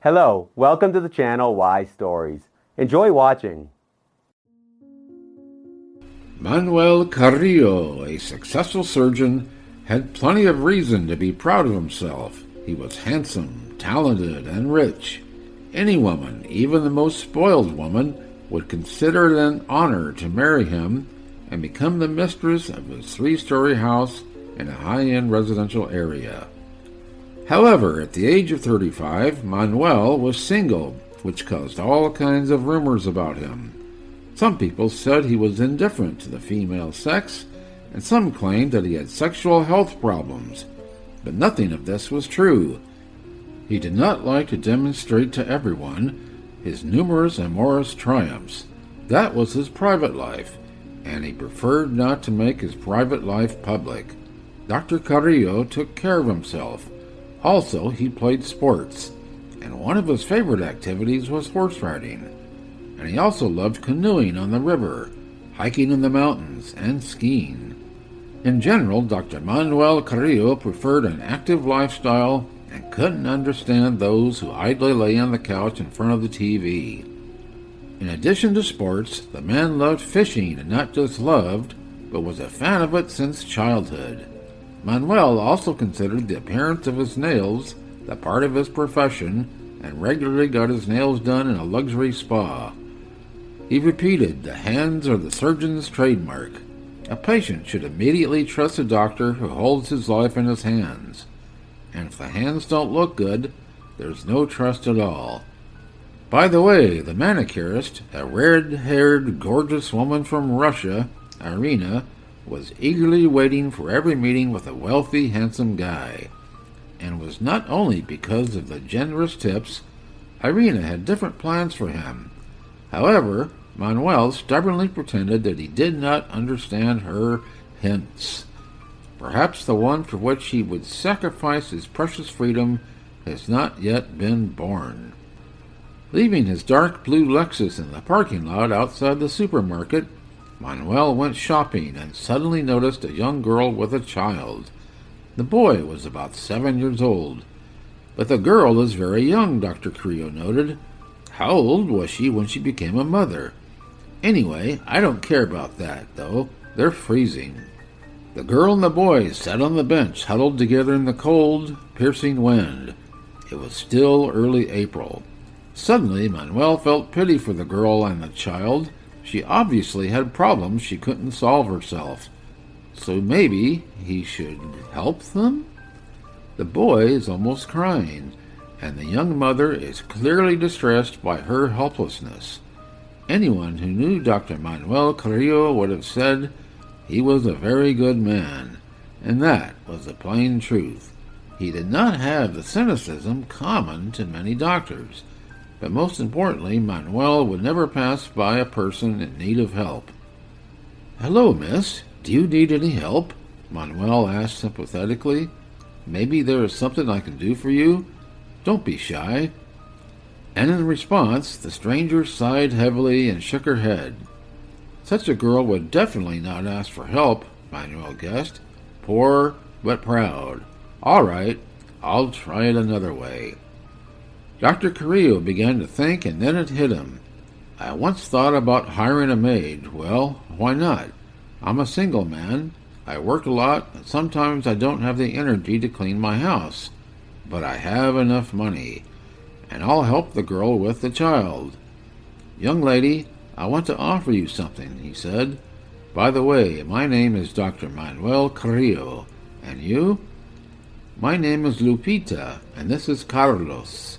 Hello, welcome to the channel Why Stories. Enjoy watching. Manuel Carrillo, a successful surgeon, had plenty of reason to be proud of himself. He was handsome, talented, and rich. Any woman, even the most spoiled woman, would consider it an honor to marry him and become the mistress of his 3-story house in a high-end residential area. However, at the age of 35, Manuel was single, which caused all kinds of rumors about him. Some people said he was indifferent to the female sex, and some claimed that he had sexual health problems, but nothing of this was true. He did not like to demonstrate to everyone his numerous amorous triumphs. That was his private life, and he preferred not to make his private life public. Dr. Carrillo took care of himself. Also, he played sports, and one of his favorite activities was horse riding. And he also loved canoeing on the river, hiking in the mountains, and skiing. In general, Dr. Manuel Carrillo preferred an active lifestyle and couldn't understand those who idly lay on the couch in front of the TV. In addition to sports, the man loved fishing, and not just loved, but was a fan of it since childhood. Manuel also considered the appearance of his nails the part of his profession and regularly got his nails done in a luxury spa. He repeated, "The hands are the surgeon's trademark." A patient should immediately trust a doctor who holds his life in his hands. And if the hands don't look good, there's no trust at all. By the way, the manicurist, a red-haired, gorgeous woman from Russia, Irina, was eagerly waiting for every meeting with a wealthy, handsome guy. And it was not only because of the generous tips. Irina had different plans for him. However, Manuel stubbornly pretended that he did not understand her hints. Perhaps the one for which he would sacrifice his precious freedom has not yet been born. Leaving his dark blue Lexus in the parking lot outside the supermarket, Manuel went shopping and suddenly noticed a young girl with a child. The boy was about 7 years old. But the girl is very young, Dr. Carrillo noted. How old was she when she became a mother? Anyway, I don't care about that, though. They're freezing. The girl and the boy sat on the bench, huddled together in the cold, piercing wind. It was still early April. Suddenly, Manuel felt pity for the girl and the child. She obviously had problems she couldn't solve herself. So maybe he should help them? The boy is almost crying, and the young mother is clearly distressed by her helplessness. Anyone who knew Dr. Manuel Carrillo would have said he was a very good man, and that was the plain truth. He did not have the cynicism common to many doctors, but most importantly, Manuel would never pass by a person in need of help. "Hello, miss. Do you need any help?" Manuel asked sympathetically. "Maybe there is something I can do for you? Don't be shy." And in response, the stranger sighed heavily and shook her head. Such a girl would definitely not ask for help, Manuel guessed. Poor, but proud. All right, I'll try it another way. Dr. Carrillo began to think, and then it hit him. I once thought about hiring a maid. Well, why not? I'm a single man. I work a lot, and sometimes I don't have the energy to clean my house. But I have enough money, and I'll help the girl with the child. "Young lady, I want to offer you something," he said. "By the way, my name is Dr. Manuel Carrillo. And you?" "My name is Lupita, and this is Carlos."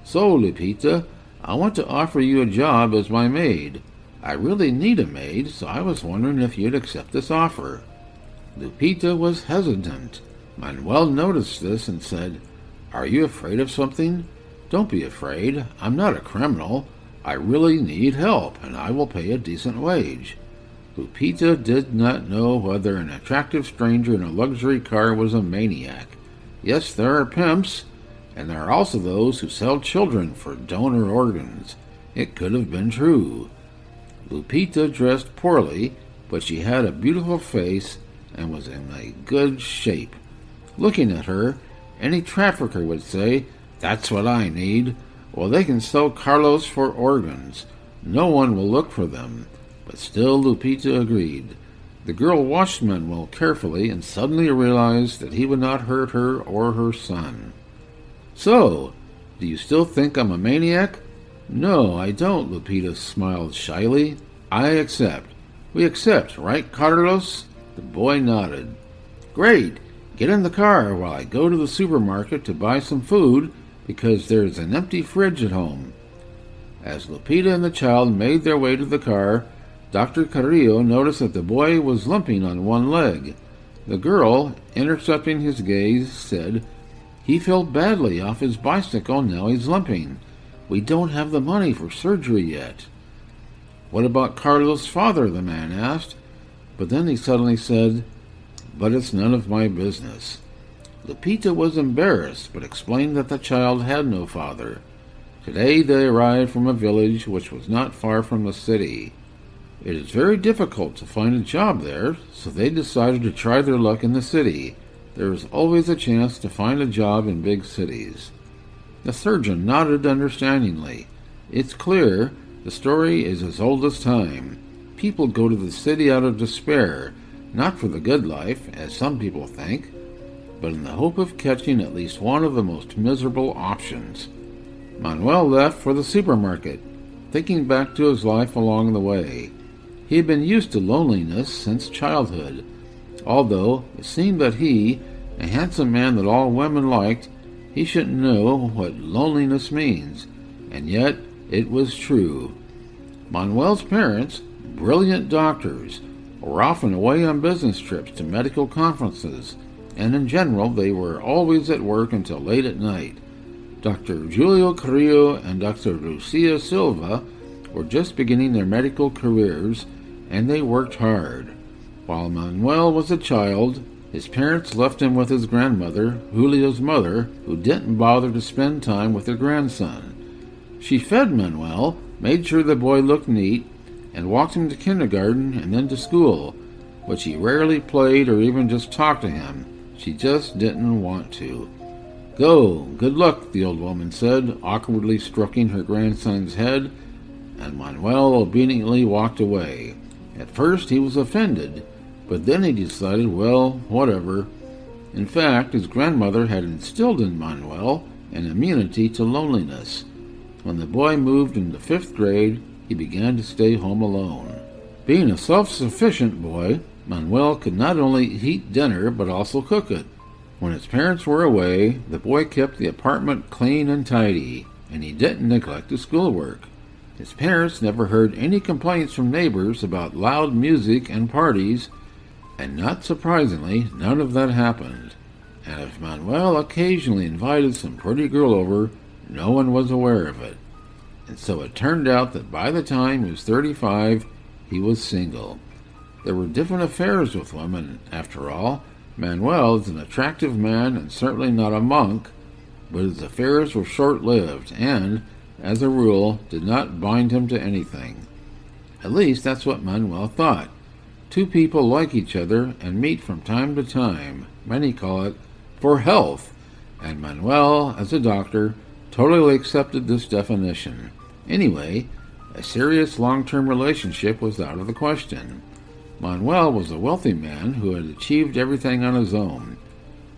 "So, Lupita, I want to offer you a job as my maid. I really need a maid, so I was wondering if you'd accept this offer." Lupita was hesitant. Manuel noticed this and said, "Are you afraid of something? Don't be afraid. I'm not a criminal. I really need help, and I will pay a decent wage." Lupita did not know whether an attractive stranger in a luxury car was a maniac. Yes, there are pimps, and there are also those who sell children for donor organs. It could have been true. Lupita dressed poorly, but she had a beautiful face and was in a good shape. Looking at her, any trafficker would say, That's what I need. Well, they can sell Carlos for organs. No one will look for them. But still Lupita agreed. The girl watched Manuel carefully and suddenly realized that he would not hurt her or her son. So, do you still think I'm a maniac? No, I don't, Lupita smiled shyly. I accept. We accept, right, Carlos? The boy nodded. Great. Get in the car while I go to the supermarket to buy some food because there is an empty fridge at home. As Lupita and the child made their way to the car, Dr. Carrillo noticed that the boy was limping on one leg. The girl, intercepting his gaze, said, He fell badly off his bicycle, now he's limping. We don't have the money for surgery yet. What about Carlos' father? The man asked. But then he suddenly said, But it's none of my business. Lupita was embarrassed, but explained that the child had no father. Today they arrived from a village which was not far from the city. It is very difficult to find a job there, so they decided to try their luck in the city. There is always a chance to find a job in big cities. The surgeon nodded understandingly. It's clear the story is as old as time. People go to the city out of despair, not for the good life, as some people think, but in the hope of catching at least one of the most miserable options. Manuel left for the supermarket, thinking back to his life along the way. He had been used to loneliness since childhood, although it seemed that he, a handsome man that all women liked, he shouldn't know what loneliness means, and yet it was true. Manuel's parents, brilliant doctors, were often away on business trips to medical conferences, and in general they were always at work until late at night. Dr. Julio Carrillo and Dr. Lucia Silva were just beginning their medical careers, and they worked hard. While Manuel was a child, his parents left him with his grandmother, Julio's mother, who didn't bother to spend time with her grandson. She fed Manuel, made sure the boy looked neat, and walked him to kindergarten and then to school, but she rarely played or even just talked to him. She just didn't want to. Go, good luck, the old woman said, awkwardly stroking her grandson's head, and Manuel obediently walked away. At first he was offended, but then he decided, well, whatever. In fact, his grandmother had instilled in Manuel an immunity to loneliness. When the boy moved into 5th grade, he began to stay home alone. Being a self-sufficient boy, Manuel could not only heat dinner but also cook it. When his parents were away, the boy kept the apartment clean and tidy, and he didn't neglect his schoolwork. His parents never heard any complaints from neighbors about loud music and parties, and not surprisingly, none of that happened. And if Manuel occasionally invited some pretty girl over, no one was aware of it. And so it turned out that by the time he was 35, he was single. There were different affairs with women, after all. Manuel is an attractive man and certainly not a monk, but his affairs were short-lived and, as a rule, did not bind him to anything. At least that's what Manuel thought. Two people like each other and meet from time to time. Many call it for health, and Manuel, as a doctor, totally accepted this definition. Anyway, a serious long-term relationship was out of the question. Manuel was a wealthy man who had achieved everything on his own,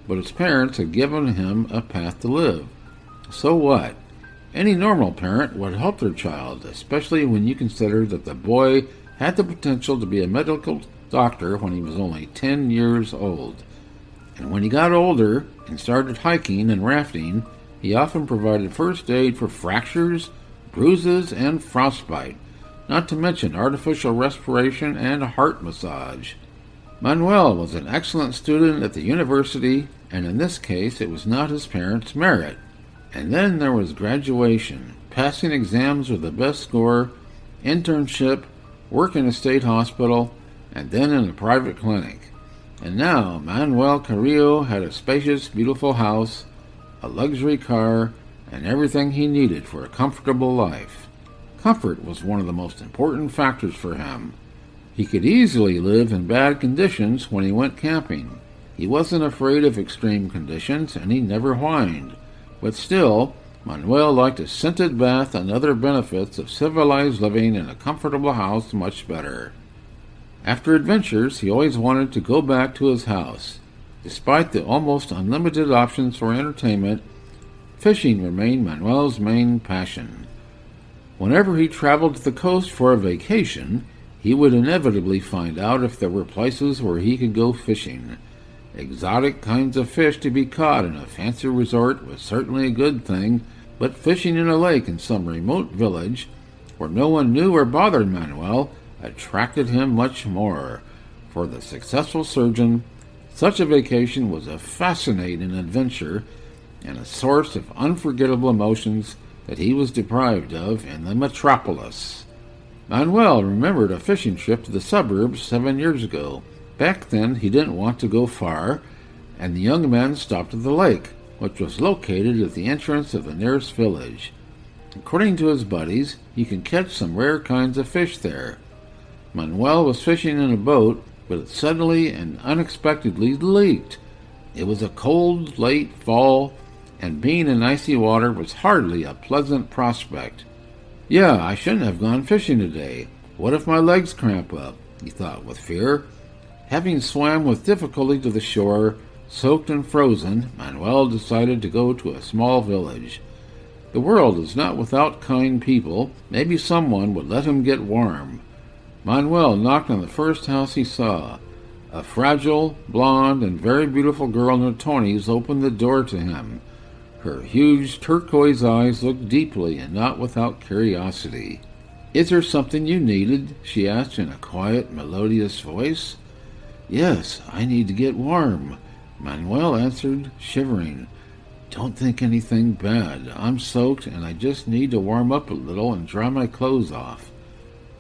but his parents had given him a path to live. So what? Any normal parent would help their child, especially when you consider that the boy had the potential to be a medical doctor when he was only 10 years old. And when he got older and started hiking and rafting, he often provided first aid for fractures, bruises, and frostbite, not to mention artificial respiration and heart massage. Manuel was an excellent student at the university, and in this case it was not his parents' merit. And then there was graduation, passing exams with the best score, internship, work in a state hospital, and then in a private clinic. And now Manuel Carrillo had a spacious, beautiful house, a luxury car, and everything he needed for a comfortable life. Comfort was one of the most important factors for him. He could easily live in bad conditions when he went camping. He wasn't afraid of extreme conditions, and he never whined. But still, Manuel liked a scented bath and other benefits of civilized living in a comfortable house much better. After adventures, he always wanted to go back to his house. Despite the almost unlimited options for entertainment, fishing remained Manuel's main passion. Whenever he traveled to the coast for a vacation, he would inevitably find out if there were places where he could go fishing. Exotic kinds of fish to be caught in a fancy resort was certainly a good thing, but fishing in a lake in some remote village, where no one knew or bothered Manuel, attracted him much more. For the successful surgeon, such a vacation was a fascinating adventure and a source of unforgettable emotions that he was deprived of in the metropolis. Manuel remembered a fishing trip to the suburbs 7 years ago. Back then he didn't want to go far, and the young men stopped at the lake, which was located at the entrance of the nearest village. According to his buddies, you can catch some rare kinds of fish there. Manuel was fishing in a boat, but it suddenly and unexpectedly leaked. It was a cold, late fall, and being in icy water was hardly a pleasant prospect. Yeah, I shouldn't have gone fishing today. What if my legs cramp up? He thought with fear. Having swam with difficulty to the shore, soaked and frozen, Manuel decided to go to a small village. The world is not without kind people. Maybe someone would let him get warm. Manuel knocked on the first house he saw. A fragile, blonde, and very beautiful girl in her 20s opened the door to him. Her huge turquoise eyes looked deeply and not without curiosity. "Is there something you needed?" she asked in a quiet, melodious voice. "Yes, I need to get warm," Manuel answered, shivering. "Don't think anything bad. I'm soaked and I just need to warm up a little and dry my clothes off."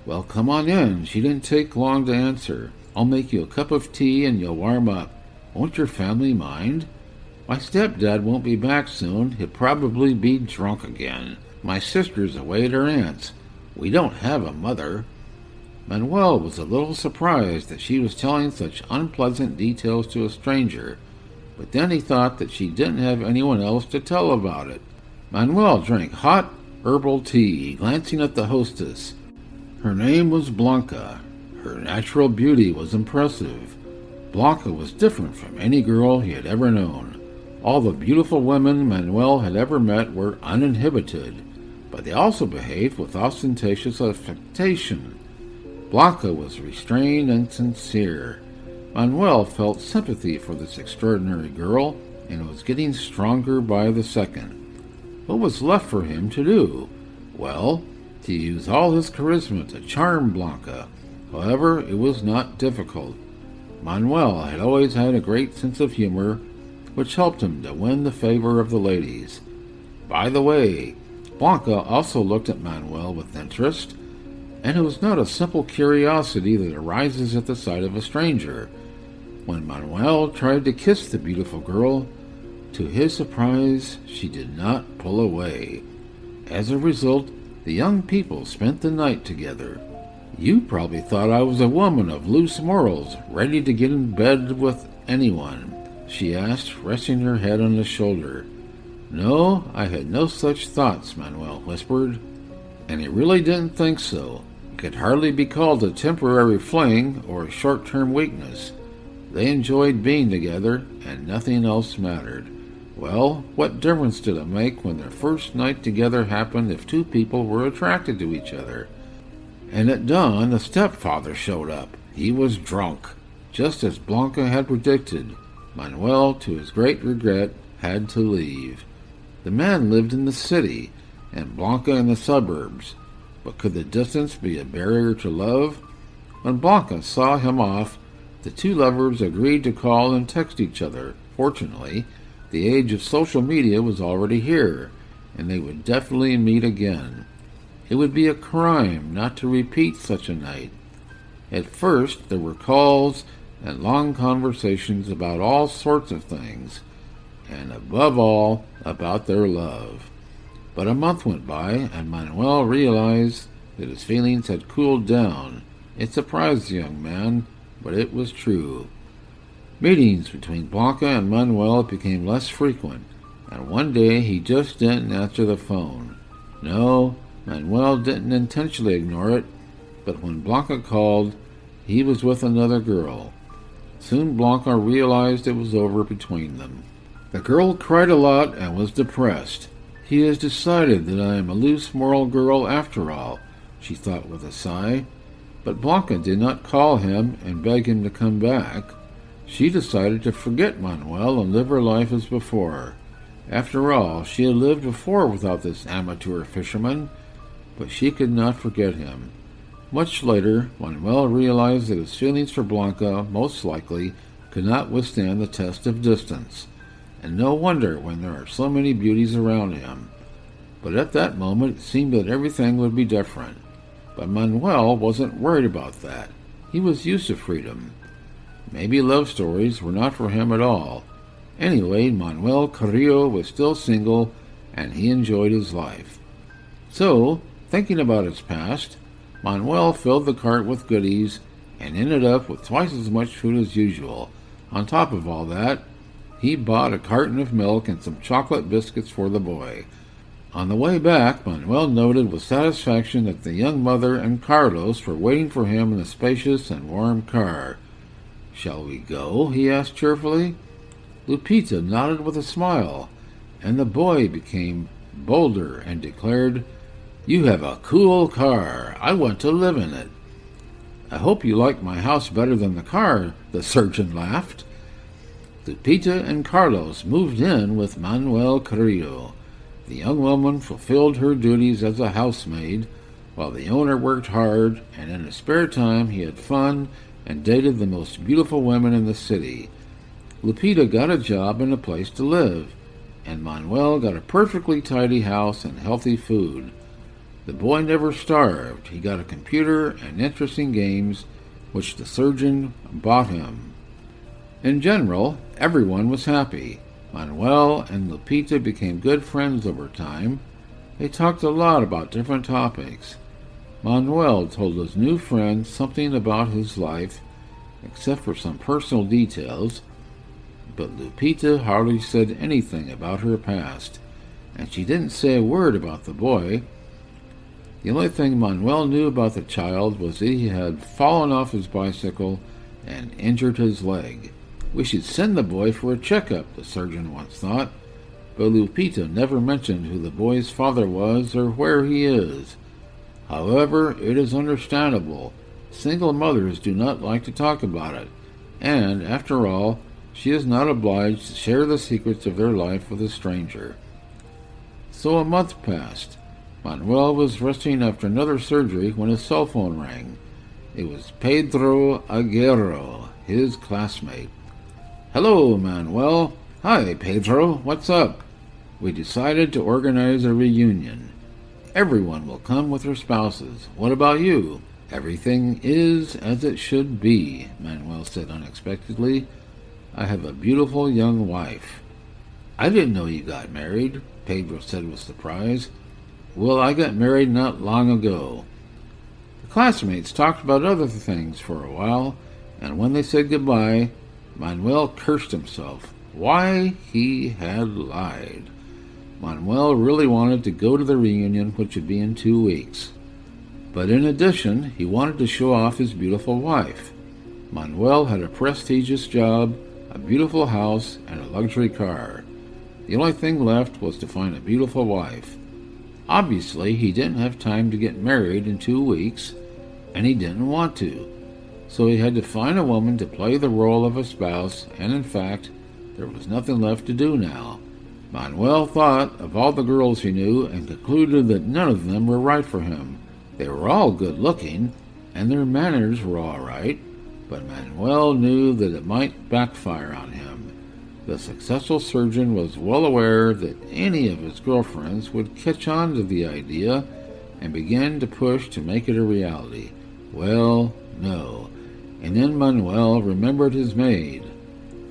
"Well, come on in." She didn't take long to answer. "I'll make you a cup of tea and you'll warm up. Won't your family mind?" "My stepdad won't be back soon. He'll probably be drunk again. My sister's away at her aunt's. We don't have a mother." Manuel was a little surprised that she was telling such unpleasant details to a stranger, but then he thought that she didn't have anyone else to tell about it. Manuel drank hot herbal tea, glancing at the hostess. Her name was Blanca. Her natural beauty was impressive. Blanca was different from any girl he had ever known. All the beautiful women Manuel had ever met were uninhibited, but they also behaved with ostentatious affectation. Blanca was restrained and sincere. Manuel felt sympathy for this extraordinary girl, and was getting stronger by the second. What was left for him to do? Well, to use all his charisma to charm Blanca. However, it was not difficult. Manuel had always had a great sense of humor, which helped him to win the favor of the ladies. By the way, Blanca also looked at Manuel with interest, and it was not a simple curiosity that arises at the sight of a stranger. When Manuel tried to kiss the beautiful girl, to his surprise, she did not pull away. As a result, the young people spent the night together. "You probably thought I was a woman of loose morals, ready to get in bed with anyone," she asked, resting her head on his shoulder. "No, I had no such thoughts," Manuel whispered. And he really didn't think so. It could hardly be called a temporary fling or a short-term weakness. They enjoyed being together, and nothing else mattered. Well, what difference did it make when their first night together happened if two people were attracted to each other? And at dawn, the stepfather showed up. He was drunk, just as Blanca had predicted. Manuel, to his great regret, had to leave. The man lived in the city, and Blanca in the suburbs. But could the distance be a barrier to love? When Blanca saw him off, the two lovers agreed to call and text each other. Fortunately, the age of social media was already here, and they would definitely meet again. It would be a crime not to repeat such a night. At first, there were calls and long conversations about all sorts of things, and above all, about their love. But a month went by, and Manuel realized that his feelings had cooled down. It surprised the young man, but it was true. Meetings between Blanca and Manuel became less frequent. and one day he just didn't answer the phone. No, Manuel didn't intentionally ignore it, but when Blanca called, he was with another girl. Soon Blanca realized it was over between them. The girl cried a lot and was depressed. He has decided that I am a loose moral girl after all, she thought with a sigh. But Blanca did not call him and beg him to come back. She decided to forget Manuel and live her life as before. After all, she had lived before without this amateur fisherman, but she could not forget him. Much later, Manuel realized that his feelings for Blanca most likely could not withstand the test of distance, and no wonder when there are so many beauties around him. But at that moment it seemed that everything would be different. But Manuel wasn't worried about that. He was used to freedom. Maybe love stories were not for him at all. Anyway, Manuel Carrillo was still single, and he enjoyed his life. So, thinking about his past, Manuel filled the cart with goodies and ended up with twice as much food as usual. On top of all that, he bought a carton of milk and some chocolate biscuits for the boy. On the way back, Manuel noted with satisfaction that the young mother and Carlos were waiting for him in a spacious and warm car. "Shall we go?" he asked cheerfully. Lupita nodded with a smile, and the boy became bolder and declared, "You have a cool car. I want to live in it." "I hope you like my house better than the car," the surgeon laughed. Lupita and Carlos moved in with Manuel Carrillo. The young woman fulfilled her duties as a housemaid, while the owner worked hard, and in his spare time he had fun and dated the most beautiful women in the city. Lupita got a job and a place to live, and Manuel got a perfectly tidy house and healthy food. The boy never starved. He got a computer and interesting games, which the surgeon bought him. In general, everyone was happy. Manuel and Lupita became good friends over time. They talked a lot about different topics. Manuel told his new friend something about his life, except for some personal details, but Lupita hardly said anything about her past, and she didn't say a word about the boy. The only thing Manuel knew about the child was that he had fallen off his bicycle and injured his leg. "We should send the boy for a checkup," the surgeon once thought, but Lupita never mentioned who the boy's father was or where he is. However, it is understandable. Single mothers do not like to talk about it, and, after all, she is not obliged to share the secrets of their life with a stranger. So a month passed. Manuel was resting after another surgery when his cell phone rang. It was Pedro Aguero, his classmate. "Hello, Manuel." "Hi, Pedro. What's up?" "We decided to organize a reunion. Everyone will come with their spouses. What about you?" "Everything is as it should be," Manuel said unexpectedly. "I have a beautiful young wife." "I didn't know you got married," Pedro said with surprise. "Well, I got married not long ago." The classmates talked about other things for a while, and when they said goodbye, Manuel cursed himself. Why he had lied. Manuel really wanted to go to the reunion, which would be in 2 weeks. But in addition, he wanted to show off his beautiful wife. Manuel had a prestigious job, a beautiful house, and a luxury car. The only thing left was to find a beautiful wife. Obviously, he didn't have time to get married in 2 weeks, and he didn't want to. So he had to find a woman to play the role of a spouse, and in fact, there was nothing left to do now. Manuel thought of all the girls he knew and concluded that none of them were right for him. They were all good-looking, and their manners were all right, but Manuel knew that it might backfire on him. The successful surgeon was well aware that any of his girlfriends would catch on to the idea and begin to push to make it a reality. Well, no. And then Manuel remembered his maid.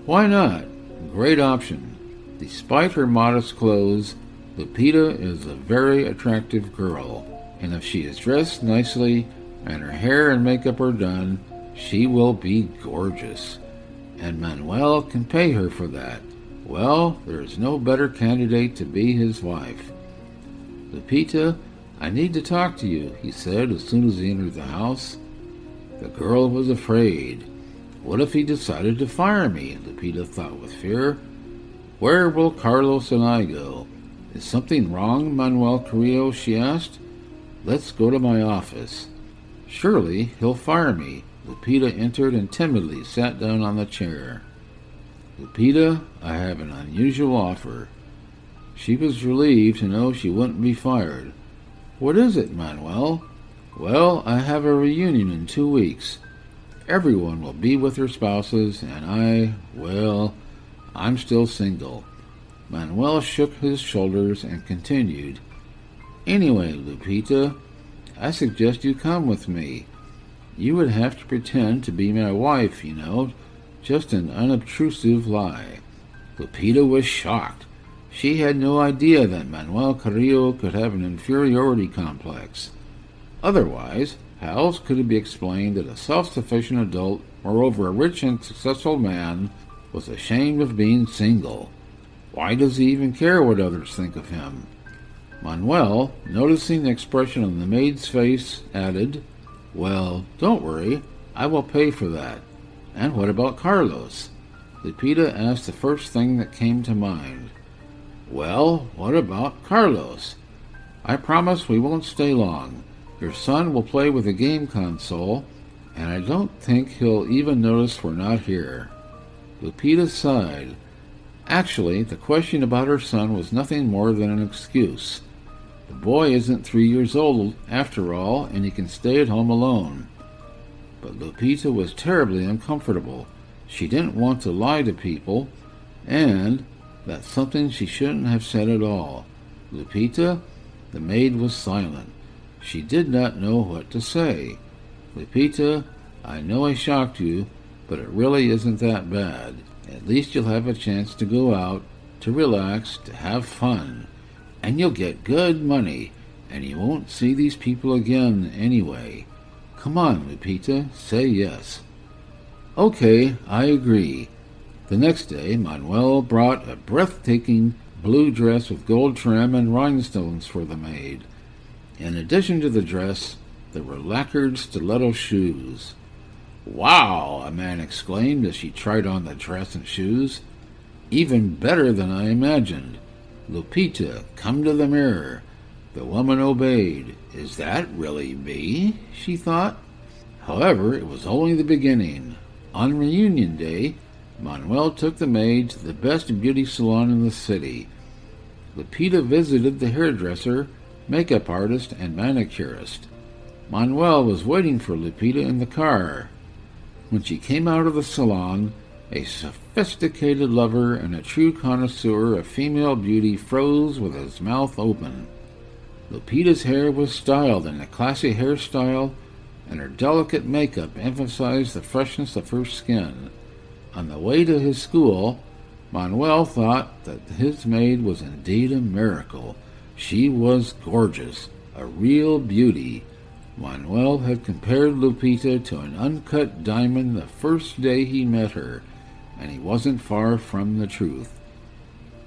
Why not? Great option. Despite her modest clothes, Lupita is a very attractive girl, and if she is dressed nicely and her hair and makeup are done, she will be gorgeous. And Manuel can pay her for that. Well, there is no better candidate to be his wife. Lupita, I need to talk to you, he said as soon as he entered the house. The girl was afraid. What if he decided to fire me? Lupita thought with fear. Where will Carlos and I go? Is something wrong, Manuel Carrillo? She asked. Let's go to my office. Surely he'll fire me. Lupita entered and timidly sat down on the chair. Lupita, I have an unusual offer. She was relieved to know she wouldn't be fired. What is it, Manuel? Well, I have a reunion in 2 weeks. Everyone will be with their spouses, and I'm still single. Manuel shook his shoulders and continued. Anyway, Lupita, I suggest you come with me. You would have to pretend to be my wife, just an unobtrusive lie. Lupita was shocked. She had no idea that Manuel Carrillo could have an inferiority complex. Otherwise, how else could it be explained that a self-sufficient adult, moreover a rich and successful man, was ashamed of being single? Why does he even care what others think of him? Manuel, noticing the expression on the maid's face, added, Well, don't worry, I will pay for that. And what about Carlos? Lupita asked the first thing that came to mind. Well, what about Carlos? I promise we won't stay long. Your son will play with a game console, and I don't think he'll even notice we're not here. Lupita sighed. Actually, the question about her son was nothing more than an excuse. The boy isn't 3 years old, after all, and he can stay at home alone. But Lupita was terribly uncomfortable. She didn't want to lie to people, and that's something she shouldn't have said at all. Lupita? The maid was silent. She did not know what to say. Lupita, I know I shocked you, but it really isn't that bad. At least you'll have a chance to go out, to relax, to have fun. And you'll get good money, and you won't see these people again anyway. Come on, Lupita, say yes. Okay, I agree. The next day, Manuel brought a breathtaking blue dress with gold trim and rhinestones for the maid. In addition to the dress, there were lacquered stiletto shoes. Wow! A man exclaimed as she tried on the dress and shoes. Even better than I imagined. Lupita, come to the mirror. The woman obeyed. Is that really me? She thought. However, it was only the beginning. On reunion day, Manuel took the maid to the best beauty salon in the city. Lupita visited the hairdresser, makeup artist, and manicurist. Manuel was waiting for Lupita in the car. When she came out of the salon, a sophisticated lover and a true connoisseur of female beauty froze with his mouth open. Lupita's hair was styled in a classy hairstyle, and her delicate makeup emphasized the freshness of her skin. On the way to his school, Manuel thought that his maid was indeed a miracle. She was gorgeous, a real beauty. Manuel had compared Lupita to an uncut diamond the first day he met her, and he wasn't far from the truth.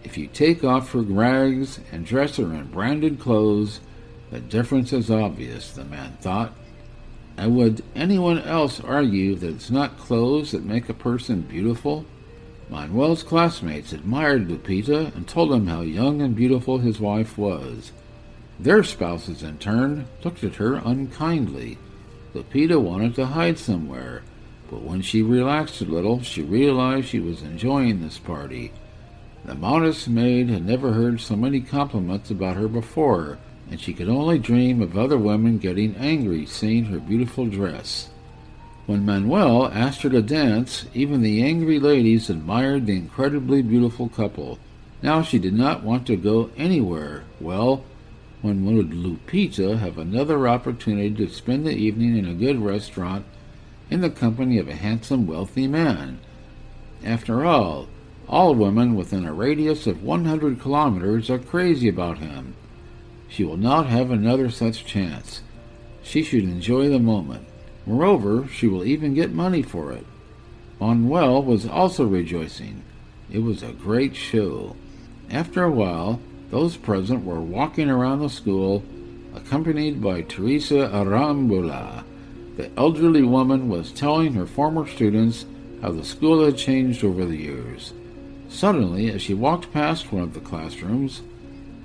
If you take off her rags and dress her in branded clothes, the difference is obvious, the man thought. And would anyone else argue that it's not clothes that make a person beautiful? Manuel's classmates admired Lupita and told him how young and beautiful his wife was. Their spouses, in turn, looked at her unkindly. Lupita wanted to hide somewhere, but when she relaxed a little, she realized she was enjoying this party. The modest maid had never heard so many compliments about her before, and she could only dream of other women getting angry seeing her beautiful dress. When Manuel asked her to dance, even the angry ladies admired the incredibly beautiful couple. Now she did not want to go anywhere. Well, when would Lupita have another opportunity to spend the evening in a good restaurant in the company of a handsome, wealthy man? After all women within a radius of 100 kilometers are crazy about him. She will not have another such chance. She should enjoy the moment. Moreover, she will even get money for it. Manuel was also rejoicing. It was a great show. After a while, those present were walking around the school, accompanied by Teresa Arambula. The elderly woman was telling her former students how the school had changed over the years. Suddenly, as she walked past one of the classrooms,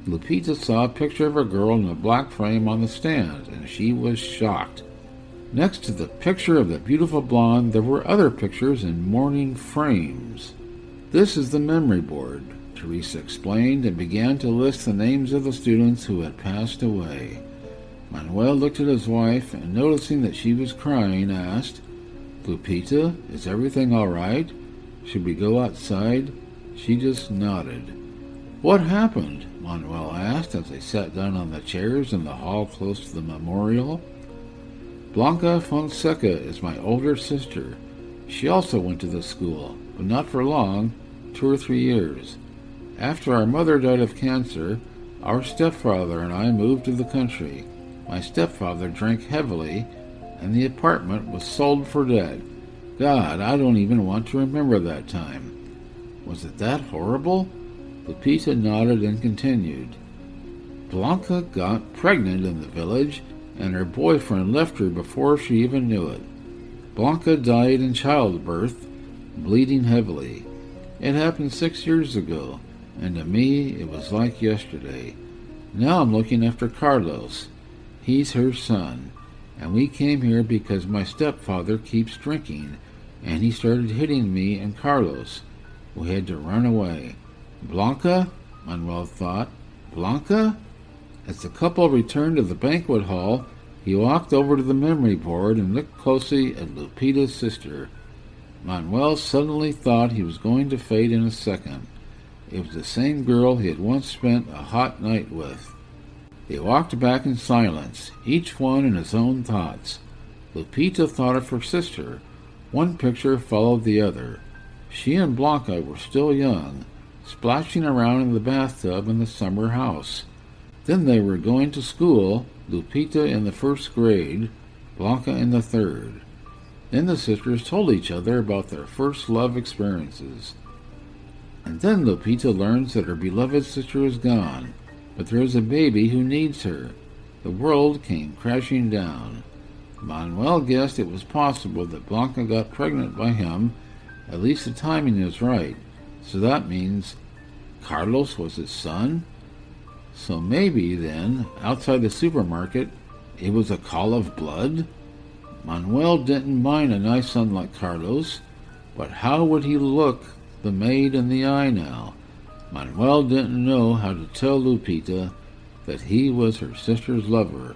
Lupita saw a picture of a girl in a black frame on the stand, and she was shocked. Next to the picture of the beautiful blonde, there were other pictures in mourning frames. "This is the memory board," Teresa explained, and began to list the names of the students who had passed away. Manuel looked at his wife, and noticing that she was crying, asked, "Lupita, is everything all right? Should we go outside?" She just nodded. "What happened?" Manuel asked as they sat down on the chairs in the hall close to the memorial. "Blanca Fonseca is my older sister. She also went to the school, but not for long, 2 or 3 years. After our mother died of cancer, our stepfather and I moved to the country. My stepfather drank heavily, and the apartment was sold for debt. God, I don't even want to remember that time. Was it that horrible?" Lupita nodded and continued. "Blanca got pregnant in the village, and her boyfriend left her before she even knew it. Blanca died in childbirth, bleeding heavily. It happened 6 years ago, and to me it was like yesterday. Now I'm looking after Carlos. He's her son, and we came here because my stepfather keeps drinking, and he started hitting me and Carlos. We had to run away. Blanca?" Manuel thought. "Blanca?" As the couple returned to the banquet hall, he walked over to the memory board and looked closely at Lupita's sister. Manuel suddenly thought he was going to fade in a second. It was the same girl he had once spent a hot night with. They walked back in silence, each one in his own thoughts. Lupita thought of her sister. One picture followed the other. She and Blanca were still young, splashing around in the bathtub in the summer house. Then they were going to school, Lupita in the 1st grade, Blanca in the 3rd. Then the sisters told each other about their first love experiences. And then Lupita learns that her beloved sister is gone, but there is a baby who needs her. The world came crashing down. Manuel guessed it was possible that Blanca got pregnant by him. At least the timing is right. So that means Carlos was his son? So maybe, then, outside the supermarket, it was a call of blood? Manuel didn't mind a nice son like Carlos, but how would he look the maid in the eye now? Manuel didn't know how to tell Lupita that he was her sister's lover,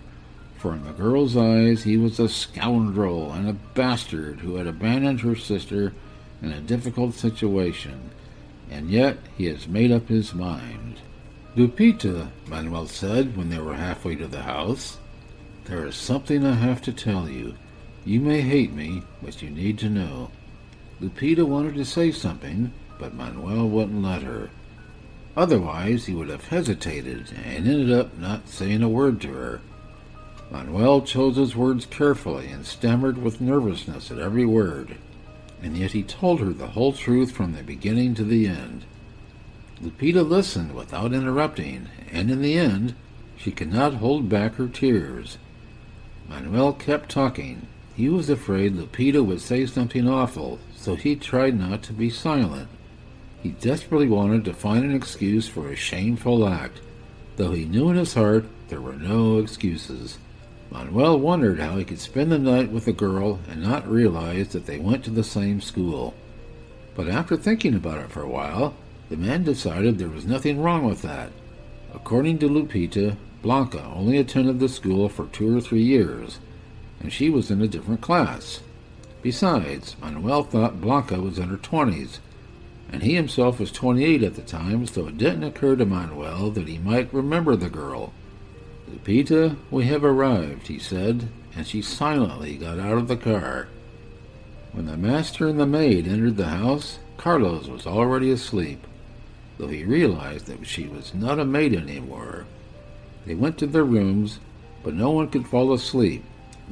for in the girl's eyes he was a scoundrel and a bastard who had abandoned her sister in a difficult situation, and yet he has made up his mind. "Lupita," Manuel said when they were halfway to the house, "there is something I have to tell you. You may hate me, but you need to know." Lupita wanted to say something, but Manuel wouldn't let her. Otherwise, he would have hesitated and ended up not saying a word to her. Manuel chose his words carefully and stammered with nervousness at every word, and yet he told her the whole truth from the beginning to the end. Lupita listened without interrupting, and in the end, she could not hold back her tears. Manuel kept talking. He was afraid Lupita would say something awful, so he tried not to be silent. He desperately wanted to find an excuse for his shameful act, though he knew in his heart there were no excuses. Manuel wondered how he could spend the night with a girl and not realize that they went to the same school. But after thinking about it for a while, the man decided there was nothing wrong with that. According to Lupita, Blanca only attended the school for 2 or 3 years, and she was in a different class. Besides, Manuel thought Blanca was in her 20s, and he himself was 28 at the time, so it didn't occur to Manuel that he might remember the girl. "Lupita, we have arrived," he said, and she silently got out of the car. When the master and the maid entered the house, Carlos was already asleep, though he realized that she was not a maid anymore. They went to their rooms, but no one could fall asleep.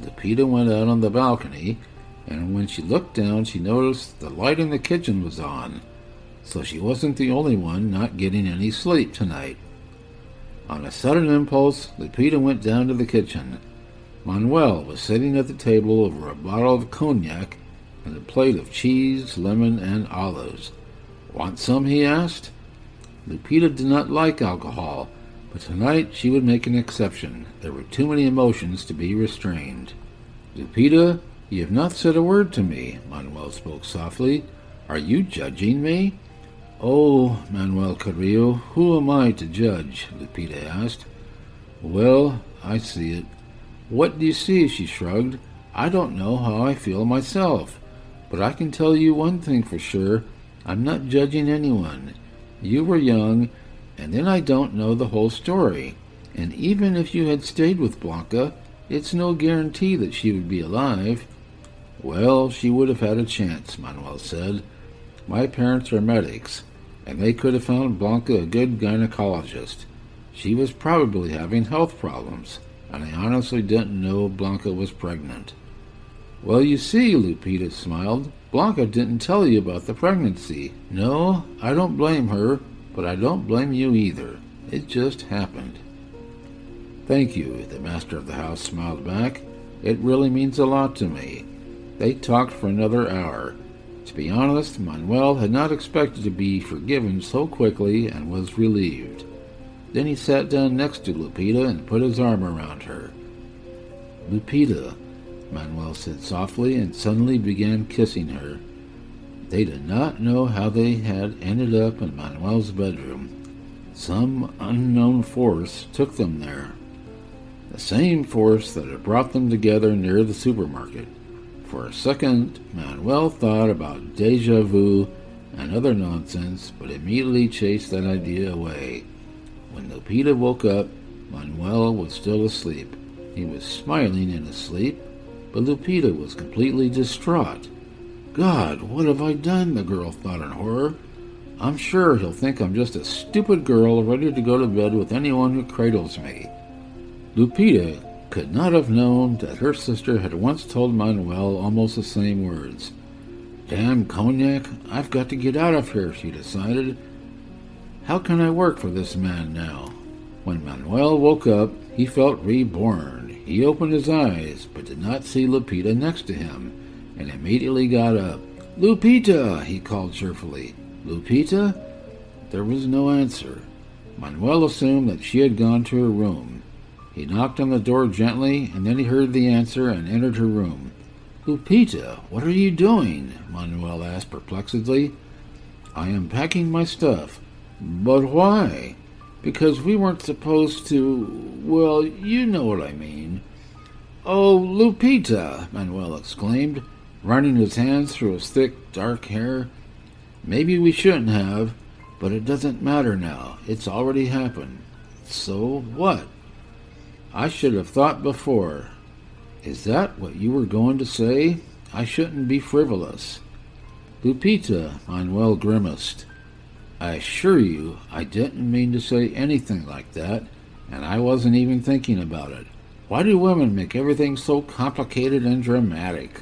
Lupita went out on the balcony, and when she looked down, she noticed the light in the kitchen was on. so she wasn't the only one not getting any sleep tonight. On a sudden impulse, Lupita went down to the kitchen. Manuel was sitting at the table over a bottle of cognac and a plate of cheese, lemon, and olives. "Want some?" he asked. Lupita did not like alcohol, but tonight she would make an exception. There were too many emotions to be restrained. "Lupita, you have not said a word to me," Manuel spoke softly. "Are you judging me?" "Oh, Manuel Carrillo, who am I to judge?" Lupita asked. "Well, I see it." "What do you see?" she shrugged. "I don't know how I feel myself. But I can tell you one thing for sure. I'm not judging anyone. You were young, and then I don't know the whole story. And even if you had stayed with Blanca, it's no guarantee that she would be alive." "Well, she would have had a chance," Manuel said. "My parents are medics, and they could have found Blanca a good gynecologist. She was probably having health problems, and I honestly didn't know Blanca was pregnant." "Well, you see," Lupita smiled, "Blanca didn't tell you about the pregnancy. No, I don't blame her, but I don't blame you either. It just happened." "Thank you," the master of the house smiled back. "It really means a lot to me." They talked for another hour. To be honest, Manuel had not expected to be forgiven so quickly and was relieved. Then he sat down next to Lupita and put his arm around her. "Lupita," Manuel said softly, and suddenly began kissing her. They did not know how they had ended up in Manuel's bedroom. Some unknown force took them there. The same force that had brought them together near the supermarket. For a second, Manuel thought about déjà vu and other nonsense, but immediately chased that idea away. When Lupita woke up, Manuel was still asleep. He was smiling in his sleep, but Lupita was completely distraught. "God, what have I done?" the girl thought in horror. "I'm sure he'll think I'm just a stupid girl ready to go to bed with anyone who cradles me." Lupita could not have known that her sister had once told Manuel almost the same words. "Damn cognac, I've got to get out of here," she decided. "How can I work for this man now?" When Manuel woke up, he felt reborn. He opened his eyes, but did not see Lupita next to him, and immediately got up. "Lupita!" he called cheerfully. "Lupita?" There was no answer. Manuel assumed that she had gone to her room. He knocked on the door gently, and then he heard the answer and entered her room. "Lupita, what are you doing?" Manuel asked perplexedly. "I am packing my stuff." "But why?" "Because we weren't supposed to... well, you know what I mean." "Oh, Lupita!" Manuel exclaimed, running his hands through his thick, dark hair. "Maybe we shouldn't have, but it doesn't matter now. It's already happened." "So what?" "I should have thought before." "Is that what you were going to say? I shouldn't be frivolous." "Lupita," Manuel grimaced. "I assure you I didn't mean to say anything like that, and I wasn't even thinking about it. Why do women make everything so complicated and dramatic?"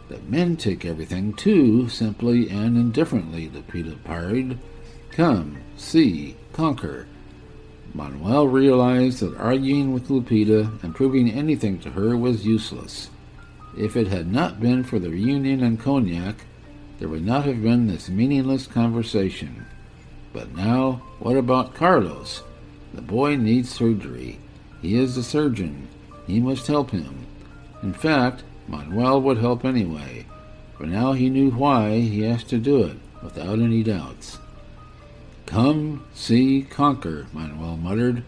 "But men take everything too simply and indifferently," Lupita parried. "Come, see, conquer." Manuel realized that arguing with Lupita and proving anything to her was useless. If it had not been for the reunion and cognac, there would not have been this meaningless conversation. But now, what about Carlos? The boy needs surgery. He is the surgeon. He must help him. In fact, Manuel would help anyway, for now he knew why he has to do it, without any doubts. "Come, see, conquer," Manuel muttered.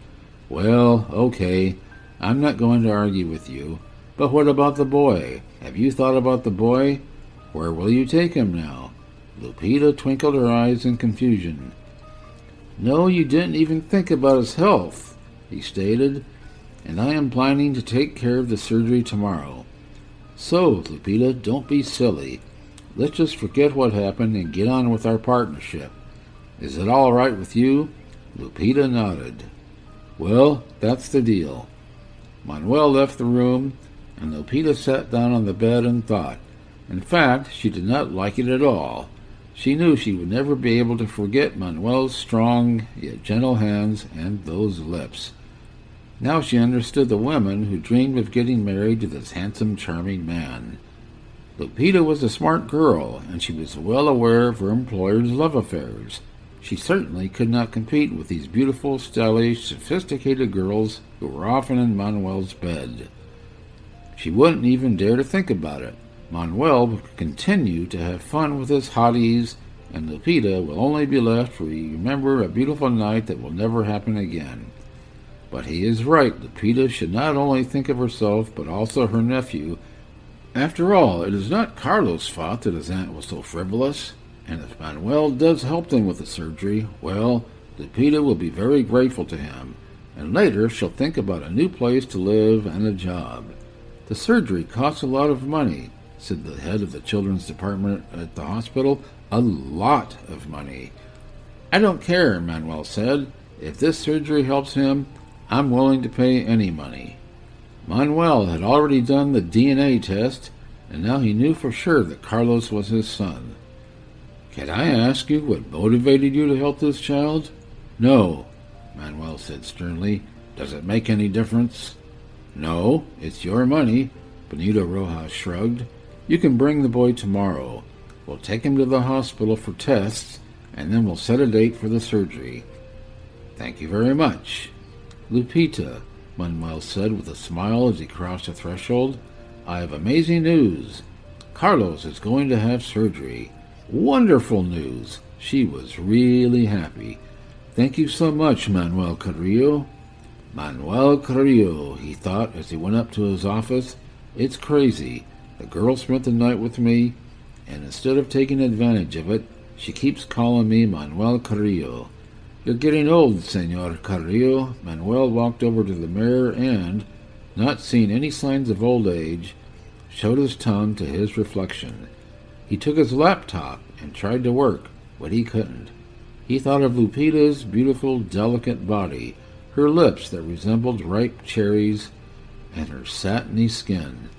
"Well, okay, I'm not going to argue with you. But what about the boy? Have you thought about the boy? Where will you take him now?" Lupita twinkled her eyes in confusion. "No, you didn't even think about his health," he stated, "and I am planning to take care of the surgery tomorrow. So, Lupita, don't be silly. Let's just forget what happened and get on with our partnership. Is it all right with you?" Lupita nodded. "Well, that's the deal." Manuel left the room, and Lupita sat down on the bed and thought. In fact, she did not like it at all. She knew she would never be able to forget Manuel's strong yet gentle hands and those lips. Now she understood the women who dreamed of getting married to this handsome, charming man. Lupita was a smart girl, and she was well aware of her employer's love affairs. She certainly could not compete with these beautiful, stylish, sophisticated girls who were often in Manuel's bed. She wouldn't even dare to think about it. Manuel would continue to have fun with his hotties, and Lupita will only be left to remember a beautiful night that will never happen again. But he is right. Lupita should not only think of herself, but also her nephew. After all, it is not Carlos' fault that his aunt was so frivolous, and if Manuel does help them with the surgery, well, Lupita will be very grateful to him, and later she'll think about a new place to live and a job. The surgery costs a lot of money, said the head of the children's department at the hospital. A lot of money. I don't care, Manuel said. If this surgery helps him, I'm willing to pay any money. Manuel had already done the DNA test, and now he knew for sure that Carlos was his son. Can I ask you what motivated you to help this child? No, Manuel said sternly. Does it make any difference? No, it's your money, Benito Rojas shrugged. You can bring the boy tomorrow. We'll take him to the hospital for tests, and then we'll set a date for the surgery. Thank you very much. Lupita, Manuel said with a smile as he crossed the threshold, I have amazing news. Carlos is going to have surgery. Wonderful news. She was really happy. Thank you so much, Manuel Carrillo. Manuel Carrillo, he thought as he went up to his office. It's crazy. The girl spent the night with me, and instead of taking advantage of it, she keeps calling me Manuel Carrillo. You're getting old, Senor Carrillo. Manuel walked over to the mirror and, not seeing any signs of old age, showed his tongue to his reflection. He took his laptop and tried to work, but he couldn't. He thought of Lupita's beautiful, delicate body, her lips that resembled ripe cherries, and her satiny skin.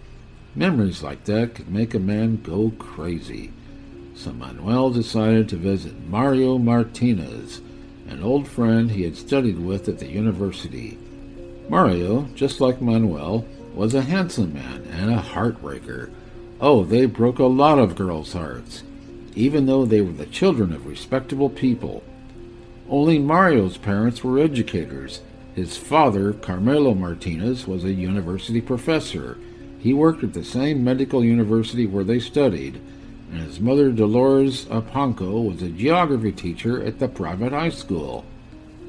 Memories like that could make a man go crazy. So Manuel decided to visit Mario Martinez, an old friend he had studied with at the university. Mario, just like Manuel, was a handsome man and a heartbreaker. Oh, they broke a lot of girls' hearts, even though they were the children of respectable people. Only Mario's parents were educators. His father, Carmelo Martinez, was a university professor. He worked at the same medical university where they studied, and his mother, Dolores Apanco, was a geography teacher at the private high school.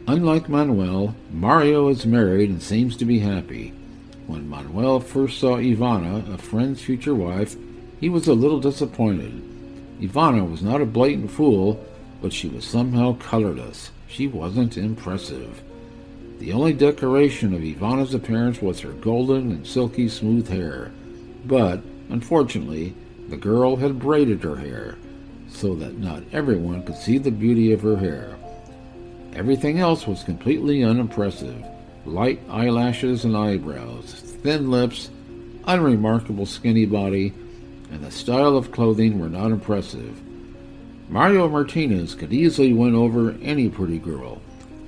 Unlike Manuel, Mario is married and seems to be happy. When Manuel first saw Ivana, a friend's future wife, he was a little disappointed. Ivana was not a blatant fool, but she was somehow colorless. She wasn't impressive. The only decoration of Ivana's appearance was her golden and silky smooth hair. But, unfortunately, the girl had braided her hair, so that not everyone could see the beauty of her hair. Everything else was completely unimpressive. Light eyelashes and eyebrows, thin lips, unremarkable skinny body, and the style of clothing were not impressive. Mario Martinez could easily win over any pretty girl.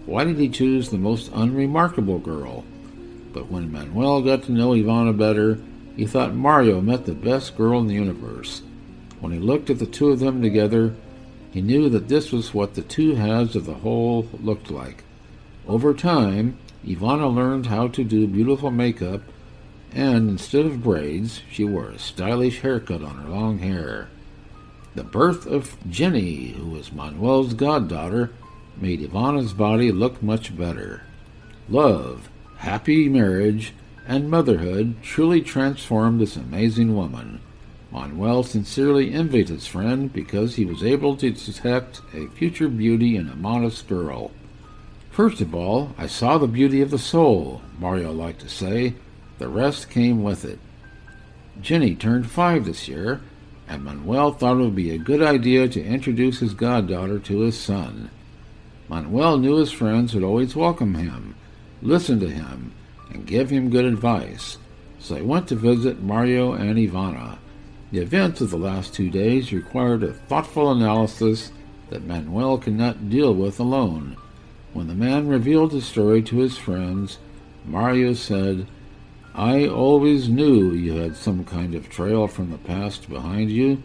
Why did he choose the most unremarkable girl? But when Manuel got to know Ivana better, he thought Mario met the best girl in the universe. When he looked at the two of them together, he knew that this was what the two halves of the whole looked like. Over time, Ivana learned how to do beautiful makeup, and instead of braids, she wore a stylish haircut on her long hair. The birth of Jenny, who was Manuel's goddaughter, made Ivana's body look much better. Love, happy marriage, and motherhood truly transformed this amazing woman. Manuel sincerely envied his friend because he was able to detect a future beauty in a modest girl. First of all, I saw the beauty of the soul, Mario liked to say. The rest came with it. Jenny turned 5 this year, and Manuel thought it would be a good idea to introduce his goddaughter to his son. Manuel knew his friends would always welcome him, listen to him, and give him good advice, so he went to visit Mario and Ivana. The events of the last 2 days required a thoughtful analysis that Manuel could not deal with alone. When the man revealed his story to his friends, Mario said, "I always knew you had some kind of trail from the past behind you."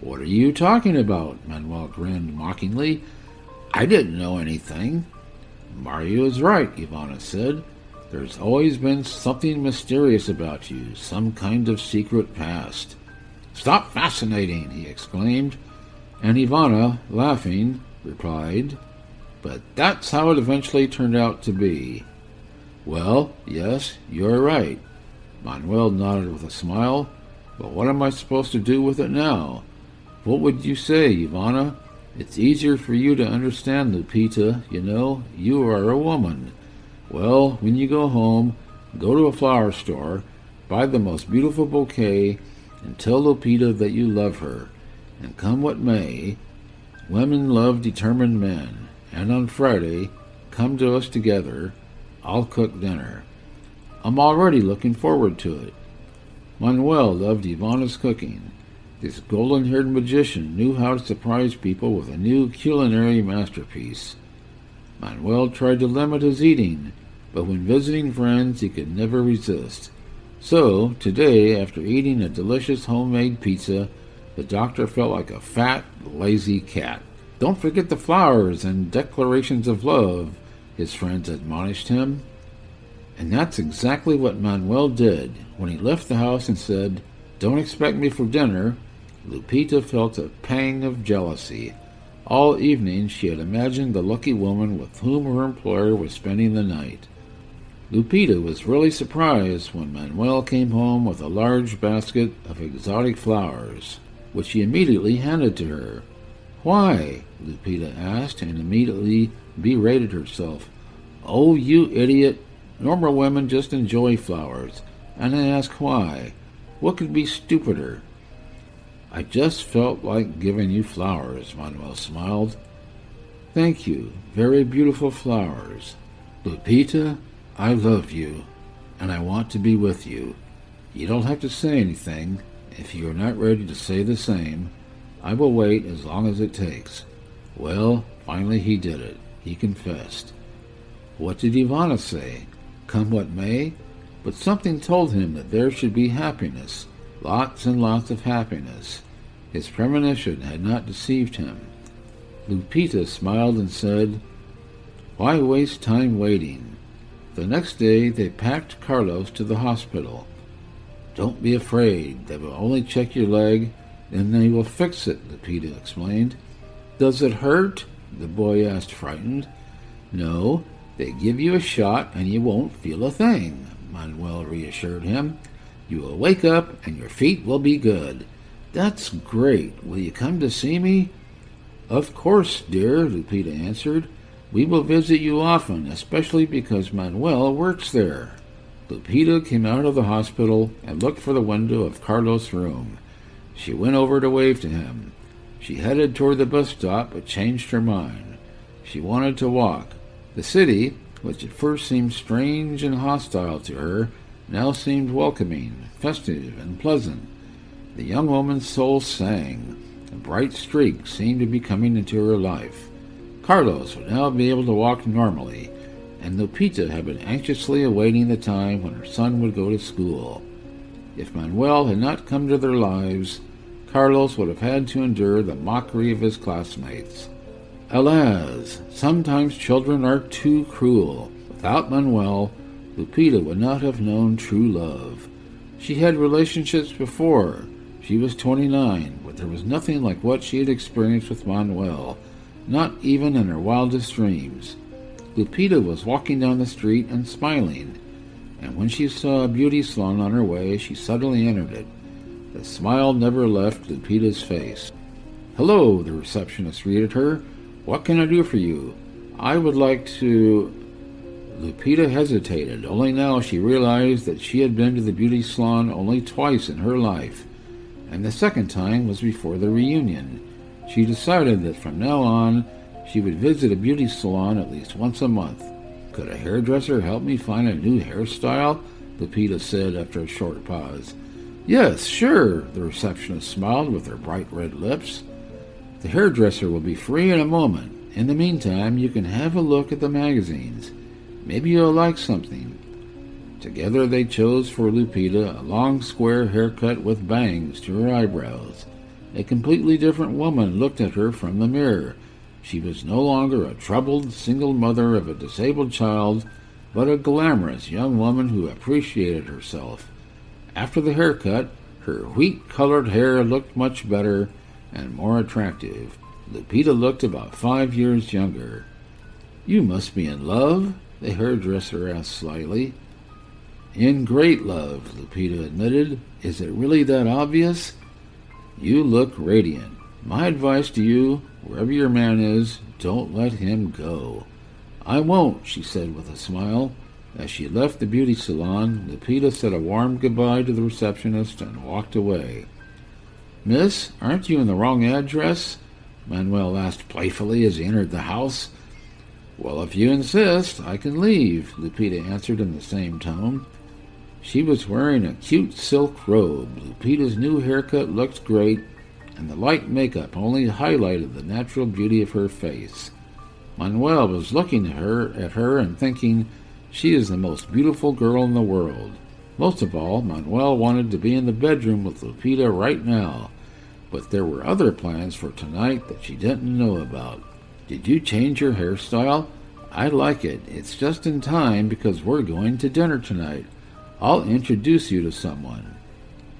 "What are you talking about?" Manuel grinned mockingly. "I didn't know anything." "Mario is right," Ivana said. "There's always been something mysterious about you, some kind of secret past." "Stop fascinating," he exclaimed, and Ivana, laughing, replied, "But that's how it eventually turned out to be." "Well, yes, you're right." Manuel nodded with a smile. "But what am I supposed to do with it now?" "What would you say, Ivana? It's easier for you to understand, Lupita, you know. You are a woman. Well, when you go home, go to a flower store, buy the most beautiful bouquet, and tell Lupita that you love her. And come what may, women love determined men. And on Friday, come to us together. I'll cook dinner. I'm already looking forward to it." Manuel loved Ivana's cooking. This golden-haired magician knew how to surprise people with a new culinary masterpiece. Manuel tried to limit his eating, but when visiting friends he could never resist. So, today, after eating a delicious homemade pizza, the doctor felt like a fat, lazy cat. "Don't forget the flowers and declarations of love," his friends admonished him. And that's exactly what Manuel did. When he left the house and said, "Don't expect me for dinner," Lupita felt a pang of jealousy. All evening she had imagined the lucky woman with whom her employer was spending the night. Lupita was really surprised when Manuel came home with a large basket of exotic flowers, which he immediately handed to her. "Why?" Lupita asked, and immediately berated herself. "Oh, you idiot! Normal women just enjoy flowers, and I ask why. What could be stupider?" "I just felt like giving you flowers," Manuel smiled. "Thank you. Very beautiful flowers. Lupita, I love you, and I want to be with you. You don't have to say anything. If you are not ready to say the same, I will wait as long as it takes." Well, finally he did it. He confessed. What did Ivana say? Come what may? But something told him that there should be happiness, lots and lots of happiness. His premonition had not deceived him. Lupita smiled and said, "Why waste time waiting?" The next day they packed Carlos to the hospital. "Don't be afraid. They will only check your leg, and they will fix it," Lupita explained. "Does it hurt?" the boy asked, frightened. "No, they give you a shot and you won't feel a thing," Manuel reassured him. "You will wake up and your feet will be good." "That's great. Will you come to see me?" "Of course, dear," Lupita answered. "We will visit you often, especially because Manuel works there." Lupita came out of the hospital and looked for the window of Carlos' room. She went over to wave to him. She headed toward the bus stop but changed her mind. She wanted to walk. The city, which at first seemed strange and hostile to her, now seemed welcoming, festive, and pleasant. The young woman's soul sang. A bright streak seemed to be coming into her life. Carlos would now be able to walk normally, and Lupita had been anxiously awaiting the time when her son would go to school. If Manuel had not come to their lives, Carlos would have had to endure the mockery of his classmates. Alas, sometimes children are too cruel. Without Manuel, Lupita would not have known true love. She had relationships before. She was 29, but there was nothing like what she had experienced with Manuel, not even in her wildest dreams. Lupita was walking down the street and smiling, and when she saw a beauty salon on her way, she suddenly entered it. The smile never left Lupita's face. "Hello," the receptionist greeted her. "What can I do for you? I would like to—" Lupita hesitated. Only now she realized that she had been to the beauty salon only twice in her life, and the second time was before the reunion. She decided that from now on she would visit a beauty salon at least once a month. "Could a hairdresser help me find a new hairstyle?" Lupita said after a short pause. Yes, sure, the receptionist smiled with her bright red lips. The hairdresser will be free in a moment. In the meantime, you can have a look at the magazines. Maybe you'll like something. Together they chose for Lupita a long square haircut with bangs to her eyebrows. A completely different woman looked at her from the mirror. She was no longer a troubled single mother of a disabled child, but a glamorous young woman who appreciated herself. After the haircut, her wheat-colored hair looked much better and more attractive. Lupita looked about 5 years younger. "You must be in love?" the hairdresser asked slyly. "In great love," Lupita admitted. "Is it really that obvious?" "You look radiant. My advice to you, wherever your man is, don't let him go." "I won't," she said with a smile. As she left the beauty salon, Lupita said a warm goodbye to the receptionist and walked away. "Miss, aren't you in the wrong address?" Manuel asked playfully as he entered the house. "Well, if you insist, I can leave," Lupita answered in the same tone. She was wearing a cute silk robe. Lupita's new haircut looked great, and the light makeup only highlighted the natural beauty of her face. Manuel was looking at her and thinking, she is the most beautiful girl in the world. Most of all, Manuel wanted to be in the bedroom with Lupita right now, but there were other plans for tonight that she didn't know about. "Did you change your hairstyle? I like it. It's just in time because we're going to dinner tonight. I'll introduce you to someone."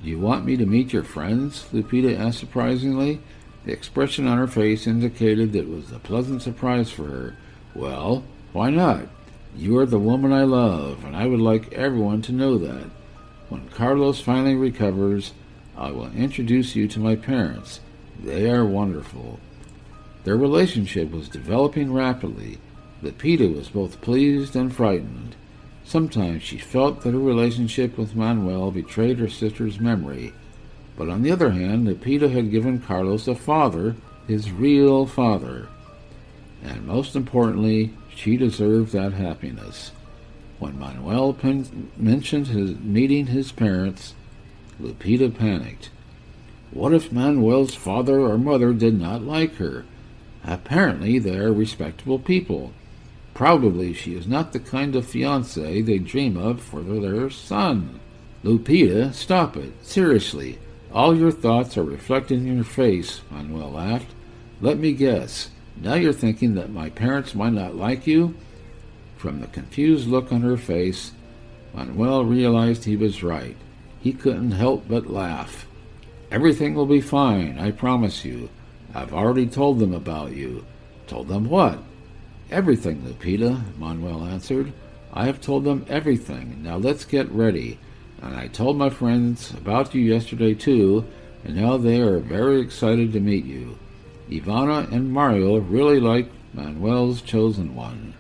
"Do you want me to meet your friends?" Lupita asked surprisingly. The expression on her face indicated that it was a pleasant surprise for her. "Well, why not? You are the woman I love, and I would like everyone to know that. When Carlos finally recovers, I will introduce you to my parents. They are wonderful." Their relationship was developing rapidly. Lupita was both pleased and frightened. Sometimes she felt that her relationship with Manuel betrayed her sister's memory, but on the other hand, Lupita had given Carlos a father, his real father. And most importantly, she deserved that happiness. When Manuel mentioned meeting his parents, Lupita panicked. What if Manuel's father or mother did not like her? Apparently they are respectable people. Probably she is not the kind of fiancé they dream of for their son. "Lupita, stop it. Seriously. All your thoughts are reflected in your face," Manuel laughed. "Let me guess. Now you're thinking that my parents might not like you?" From the confused look on her face, Manuel realized he was right. He couldn't help but laugh. "Everything will be fine, I promise you. I've already told them about you." "Told them what?" "Everything, Lupita," Manuel answered. "I have told them everything. Now let's get ready. And I told my friends about you yesterday too, and now they are very excited to meet you. Ivana and Mario really like Manuel's chosen one."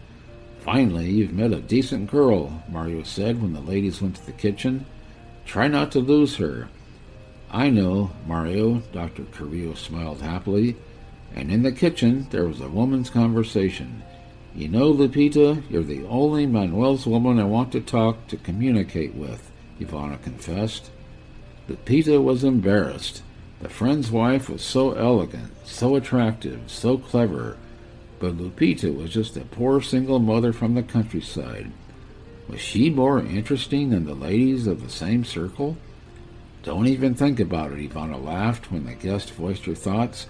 "Finally, you've met a decent girl," Mario said when the ladies went to the kitchen. "Try not to lose her." "I know, Mario," Dr. Carrillo smiled happily. And in the kitchen there was a woman's conversation. "You know, Lupita, you're the only Manuel's woman I want to communicate with," Ivana confessed. Lupita was embarrassed. The friend's wife was so elegant, so attractive, so clever, but Lupita was just a poor single mother from the countryside. Was she more interesting than the ladies of the same circle? "Don't even think about it," Ivana laughed when the guest voiced her thoughts.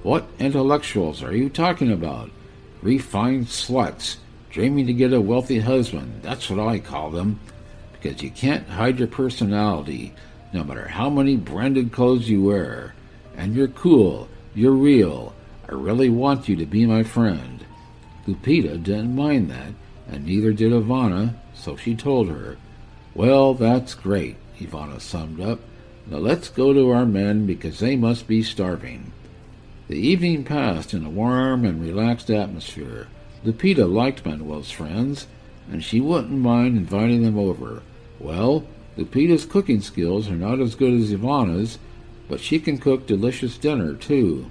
"What intellectuals are you talking about? Refined sluts, dreaming to get a wealthy husband, that's what I call them. Because you can't hide your personality, no matter how many branded clothes you wear. And you're cool, you're real. I really want you to be my friend." Lupita didn't mind that, and neither did Ivana, so she told her. "Well, that's great," Ivana summed up. "Now let's go to our men because they must be starving." The evening passed in a warm and relaxed atmosphere. Lupita liked Manuel's friends, and she wouldn't mind inviting them over. Well, Lupita's cooking skills are not as good as Ivana's, but she can cook delicious dinner, too.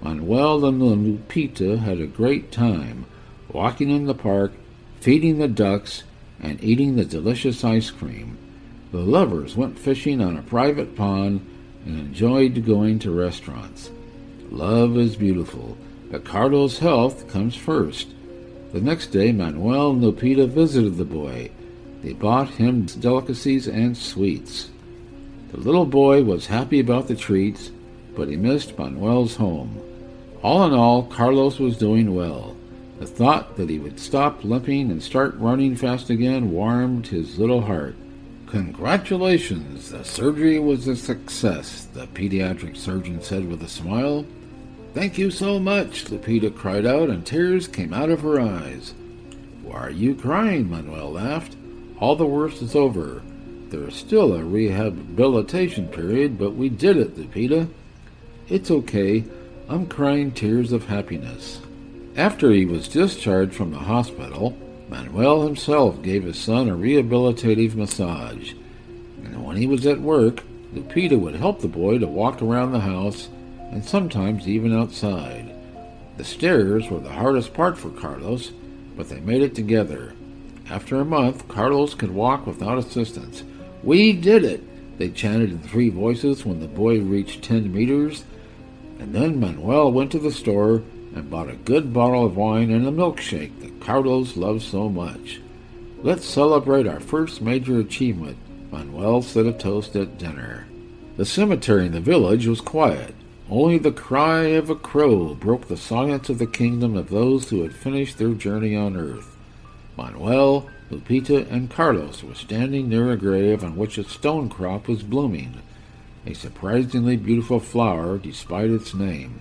Manuel and Lupita had a great time, walking in the park, feeding the ducks, and eating the delicious ice cream. The lovers went fishing on a private pond and enjoyed going to restaurants. Love is beautiful, but Carlos' health comes first. The next day, Manuel and Lupita visited the boy. They bought him delicacies and sweets. The little boy was happy about the treats, but he missed Manuel's home. All in all, Carlos was doing well. The thought that he would stop limping and start running fast again warmed his little heart. "Congratulations, the surgery was a success," the pediatric surgeon said with a smile. "Thank you so much," Lupita cried out, and tears came out of her eyes. "Why are you crying?" Manuel laughed. "All the worst is over. There is still a rehabilitation period, but we did it, Lupita." "It's okay. I'm crying tears of happiness." After he was discharged from the hospital, Manuel himself gave his son a rehabilitative massage. And when he was at work, Lupita would help the boy to walk around the house and sometimes even outside. The stairs were the hardest part for Carlos, but they made it together. After a month, Carlos could walk without assistance. "We did it!" they chanted in three voices when the boy reached 10 meters. And then Manuel went to the store and bought a good bottle of wine and a milkshake that Carlos loved so much. "Let's celebrate our first major achievement," Manuel said a toast at dinner. The cemetery in the village was quiet. Only the cry of a crow broke the silence of the kingdom of those who had finished their journey on earth. Manuel, Lupita, and Carlos were standing near a grave on which a stone crop was blooming, a surprisingly beautiful flower despite its name.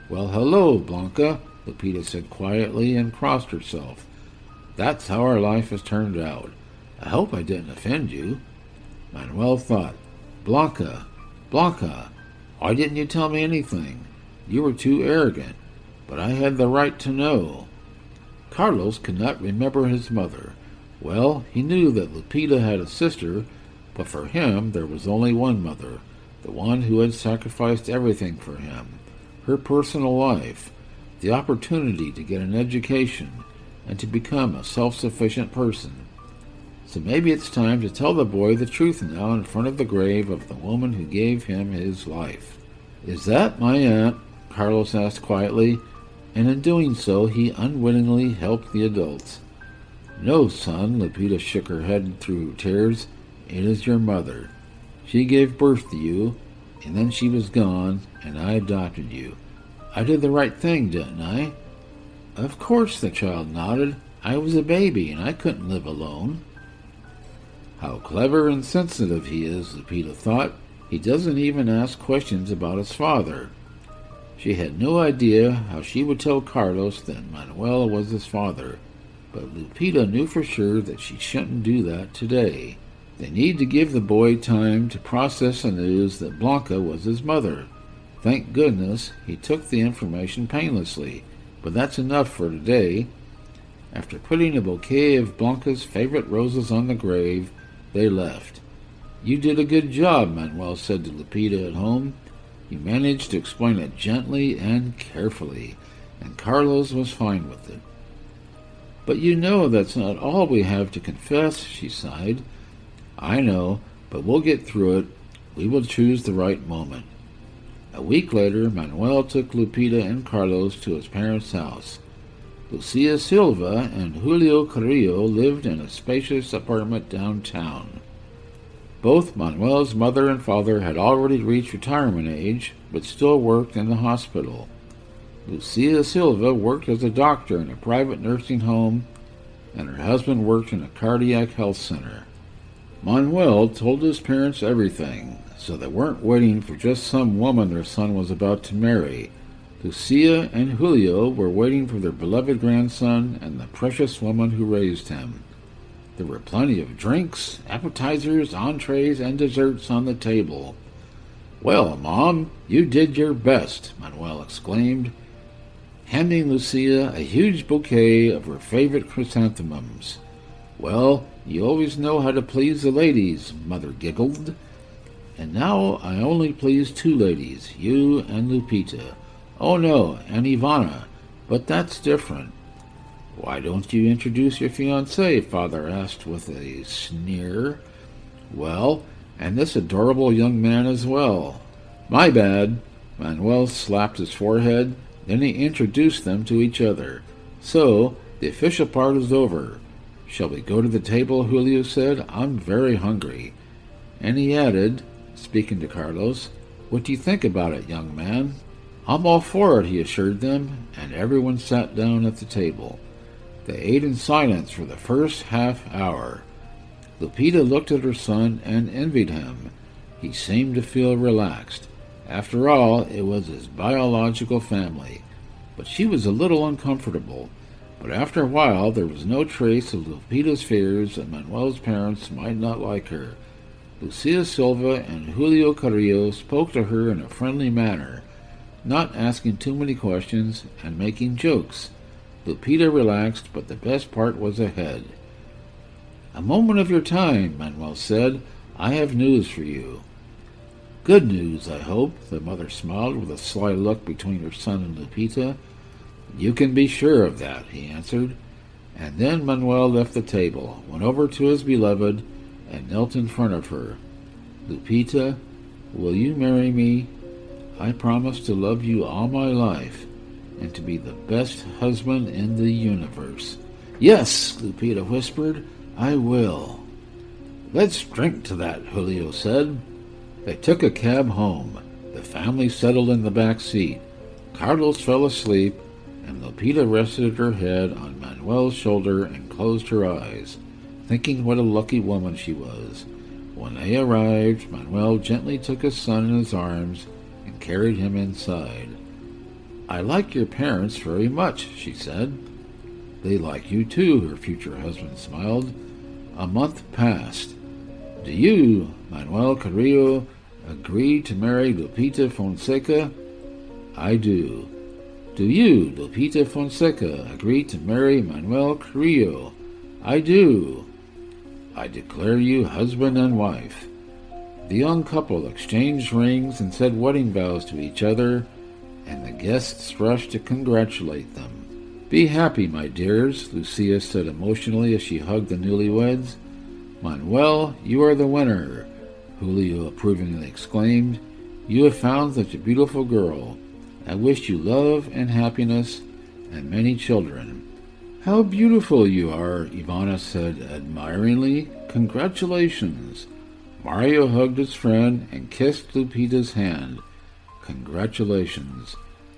"Well, hello, Blanca," Lupita said quietly and crossed herself. "That's how our life has turned out. I hope I didn't offend you." Manuel thought, Blanca, why didn't you tell me anything? You were too arrogant, but I had the right to know." Carlos could not remember his mother. Well, he knew that Lupita had a sister, but for him there was only one mother, the one who had sacrificed everything for him, her personal life, the opportunity to get an education, and to become a self-sufficient person. So maybe it's time to tell the boy the truth now in front of the grave of the woman who gave him his life. "Is that my aunt?" Carlos asked quietly, and in doing so he unwittingly helped the adults. "No, son," Lupita shook her head through tears. "It is your mother. She gave birth to you, and then she was gone, and I adopted you. I did the right thing, didn't I?" "Of course," the child nodded. "I was a baby, and I couldn't live alone." How clever and sensitive he is, Lupita thought. He doesn't even ask questions about his father. She had no idea how she would tell Carlos that Manuel was his father, but Lupita knew for sure that she shouldn't do that today. They need to give the boy time to process the news that Blanca was his mother. Thank goodness he took the information painlessly, but that's enough for today. After putting a bouquet of Blanca's favorite roses on the grave, they left. "You did a good job," Manuel said to Lupita at home. He managed to explain it gently and carefully, and Carlos was fine with it. "But you know that's not all we have to confess," she sighed. "I know, but we'll get through it. We will choose the right moment." A week later, Manuel took Lupita and Carlos to his parents' house. Lucia Silva and Julio Carrillo lived in a spacious apartment downtown. Both Manuel's mother and father had already reached retirement age, but still worked in the hospital. Lucia Silva worked as a doctor in a private nursing home, and her husband worked in a cardiac health center. Manuel told his parents everything, so they weren't waiting for just some woman their son was about to marry. Lucia and Julio were waiting for their beloved grandson and the precious woman who raised him. There were plenty of drinks, appetizers, entrees, and desserts on the table. "Well, Mom, you did your best," Manuel exclaimed, handing Lucia a huge bouquet of her favorite chrysanthemums. "Well, you always know how to please the ladies," Mother giggled. "And now I only please two ladies, you and Lupita. Oh no, and Ivana, but that's different." "Why don't you introduce your fiancée?" Father asked with a sneer. Well, and this adorable young man as well. My bad. Manuel slapped his forehead, then he introduced them to each other. So, the official part is over. Shall we go to the table, Julio said. I'm very hungry. And he added, speaking to Carlos, what do you think about it, young man? I'm all for it, he assured them, and everyone sat down at the table. They ate in silence for the first half hour. Lupita looked at her son and envied him. He seemed to feel relaxed. After all, it was his biological family. But she was a little uncomfortable. But after a while, there was no trace of Lupita's fears that Manuel's parents might not like her. Lucia Silva and Julio Carrillo spoke to her in a friendly manner, not asking too many questions and making jokes. Lupita relaxed, but the best part was ahead. A moment of your time, Manuel said. I have news for you. Good news, I hope, the mother smiled with a sly look between her son and Lupita. You can be sure of that, he answered. And then Manuel left the table, went over to his beloved, and knelt in front of her. Lupita, will you marry me? I promise to love you all my life, and to be the best husband in the universe. Yes, Lupita whispered, I will. Let's drink to that, Julio said. They took a cab home. The family settled in the back seat. Carlos fell asleep, and Lupita rested her head on Manuel's shoulder and closed her eyes, thinking what a lucky woman she was. When they arrived, Manuel gently took his son in his arms and carried him inside. I like your parents very much, she said. They like you too, her future husband smiled. A month passed. Do you, Manuel Carrillo, agree to marry Lupita Fonseca? I do. Do you, Lupita Fonseca, agree to marry Manuel Carrillo? I do. I declare you husband and wife. The young couple exchanged rings and said wedding vows to each other, and the guests rushed to congratulate them. Be happy, my dears, Lucia said emotionally as she hugged the newlyweds. Manuel, you are the winner, Julio approvingly exclaimed. You have found such a beautiful girl. I wish you love and happiness and many children. How beautiful you are, Ivana said admiringly. Congratulations. Mario hugged his friend and kissed Lupita's hand. Congratulations.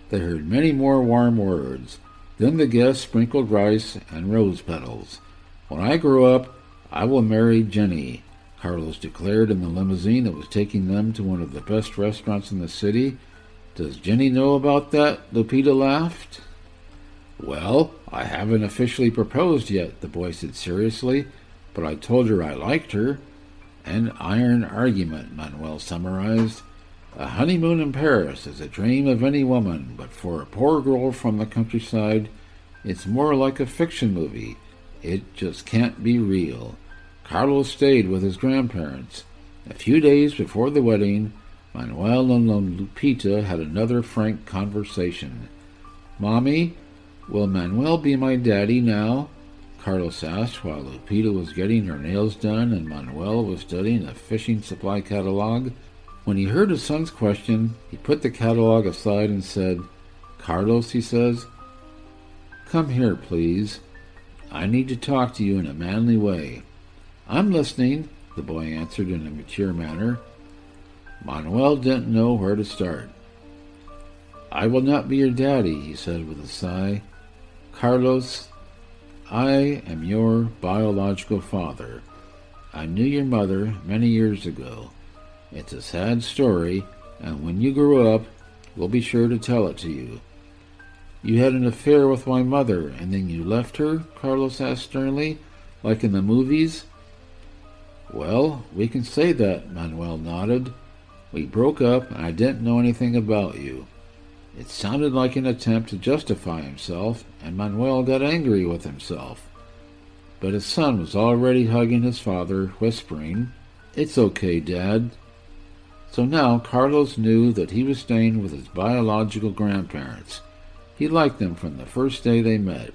They heard many more warm words. Then the guests sprinkled rice and rose petals. When I grow up, I will marry Jenny, Carlos declared in the limousine that was taking them to one of the best restaurants in the city. Does Jenny know about that? Lupita laughed. Well, I haven't officially proposed yet, the boy said seriously, but I told her I liked her. An iron argument, Manuel summarized. A honeymoon in Paris is a dream of any woman, but for a poor girl from the countryside, it's more like a fiction movie. It just can't be real. Carlos stayed with his grandparents. A few days before the wedding, Manuel and Lupita had another frank conversation. Mommy, will Manuel be my daddy now? Carlos asked while Lupita was getting her nails done and Manuel was studying a fishing supply catalog. When he heard his son's question, he put the catalog aside and said, Carlos, he says, come here, please. I need to talk to you in a manly way. I'm listening, the boy answered in a mature manner. Manuel didn't know where to start. I will not be your daddy, he said with a sigh. Carlos, I am your biological father. I knew your mother many years ago. It's a sad story, and when you grow up, we'll be sure to tell it to you. You had an affair with my mother, and then you left her? Carlos asked sternly, like in the movies. Well, we can say that, Manuel nodded. We broke up, and I didn't know anything about you. It sounded like an attempt to justify himself, and Manuel got angry with himself. But his son was already hugging his father, whispering, It's okay, Dad. So now Carlos knew that he was staying with his biological grandparents. He liked them from the first day they met.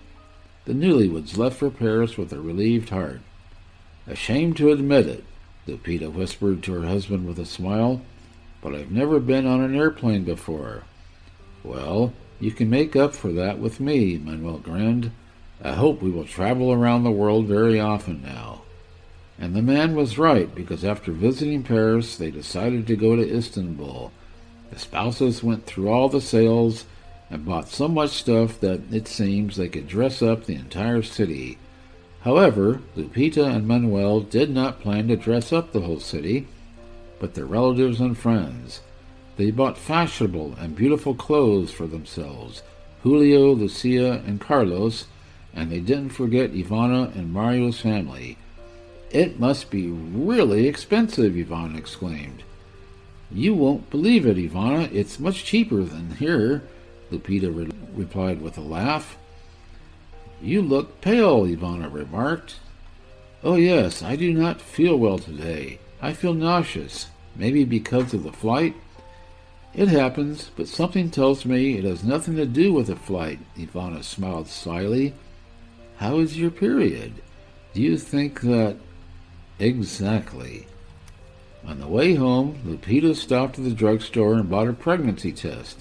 The newlyweds left for Paris with a relieved heart. Ashamed to admit it, Lupita whispered to her husband with a smile. But I've never been on an airplane before. Well, you can make up for that with me, Manuel grinned. I hope we will travel around the world very often now. And the man was right, because after visiting Paris, they decided to go to Istanbul. The spouses went through all the sales and bought so much stuff that it seems they could dress up the entire city. However, Lupita and Manuel did not plan to dress up the whole city, but their relatives and friends. They bought fashionable and beautiful clothes for themselves, Julio, Lucia, and Carlos, and they didn't forget Ivana and Mario's family. It must be really expensive, Ivana exclaimed. You won't believe it, Ivana. It's much cheaper than here, Lupita replied with a laugh. You look pale, Ivana remarked. Oh yes, I do not feel well today. I feel nauseous, maybe because of the flight. It happens, but something tells me it has nothing to do with the flight, Ivana smiled slyly. How is your period? Do you think that... Exactly. On the way home, Lupita stopped at the drugstore and bought a pregnancy test.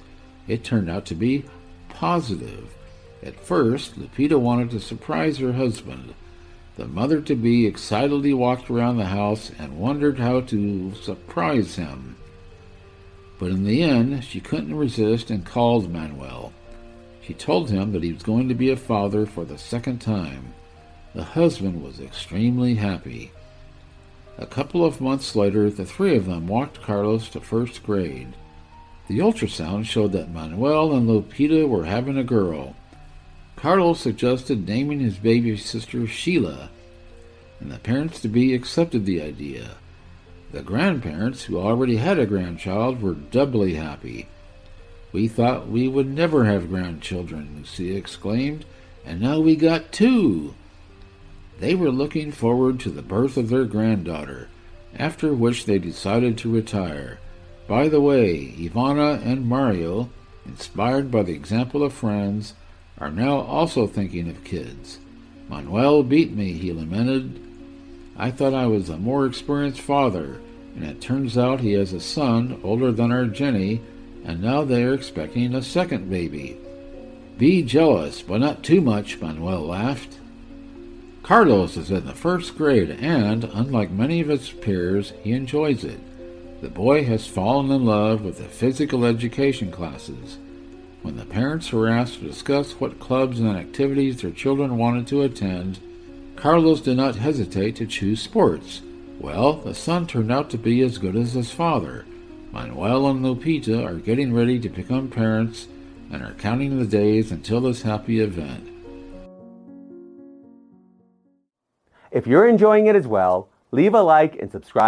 It turned out to be positive. At first, Lupita wanted to surprise her husband. The mother-to-be excitedly walked around the house and wondered how to surprise him. But in the end, she couldn't resist and called Manuel. She told him that he was going to be a father for the second time. The husband was extremely happy. A couple of months later, the three of them walked Carlos to first grade. The ultrasound showed that Manuel and Lupita were having a girl. Carlos suggested naming his baby sister Sheila, and the parents-to-be accepted the idea. The grandparents, who already had a grandchild, were doubly happy. We thought we would never have grandchildren, Lucia exclaimed, and now we got two. They were looking forward to the birth of their granddaughter, after which they decided to retire. By the way, Ivana and Mario, inspired by the example of friends, are now also thinking of kids. Manuel beat me, he lamented. I thought I was a more experienced father, and it turns out he has a son older than our Jenny, and now they are expecting a second baby. Be jealous, but not too much, Manuel laughed. Carlos is in the first grade, and, unlike many of his peers, he enjoys it. The boy has fallen in love with the physical education classes. When the parents were asked to discuss what clubs and activities their children wanted to attend, Carlos did not hesitate to choose sports. Well, the son turned out to be as good as his father. Manuel and Lupita are getting ready to become parents and are counting the days until this happy event. If you're enjoying it as well, leave a like and subscribe.